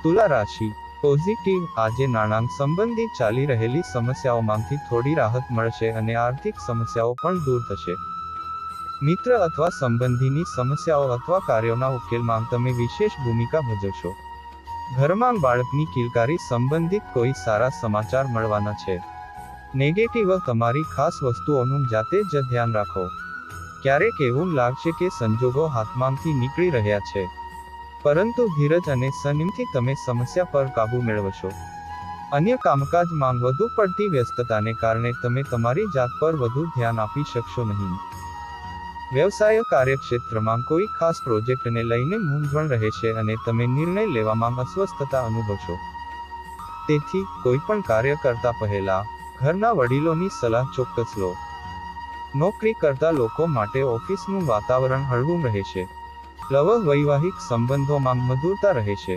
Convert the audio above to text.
તુલા રાશિ પોઝિટિવ, આજે નાણાં સંબંધિત ચાલી રહેલી સમસ્યાઓમાંથી થોડી રાહત મળશે અને આર્થિક સમસ્યાઓ પણ દૂર થશે. મિત્ર અથવા સંબંધીની સમસ્યાઓ અથવા કાર્યોના ઉકેલમાં તમે વિશેષ ભૂમિકા ભજવશો. ઘરમાં બાળકની કિલકારી સંબંધિત કોઈ સારા સમાચાર મળવાના છે. નેગેટિવ, તમારી ખાસ વસ્તુઓનું જાતે જ ધ્યાન રાખો. ક્યારેક એવું લાગશે કે સંજોગો હાથમાંથી નીકળી રહ્યા છે, પરંતુ ધીરજ અને સંયમથી તમે સમસ્યા પર કાબૂ મેળવશો. અન્ય કામકાજમાં વધુ પડતી વ્યસ્તતાને કારણે તમે તમારી જાત પર વધુ ધ્યાન આપી શકશો નહીં. વ્યવસાય કાર્યક્ષેત્રમાં કોઈ ખાસ પ્રોજેક્ટને લઈને મૂંઝવણ રહેશે અને તમે નિર્ણય લેવામાં અસ્વસ્થતા અનુભવશો. તેથી કોઈ પણ કાર્ય કરતા પહેલા ઘરના વડીલોની સલાહ ચોક્કસ લો. નોકરી કરતા લોકો માટે ઓફિસનું વાતાવરણ હળવું રહેશે. વૈવાહિક સંબંધોમાં મધુરતા રહેશે.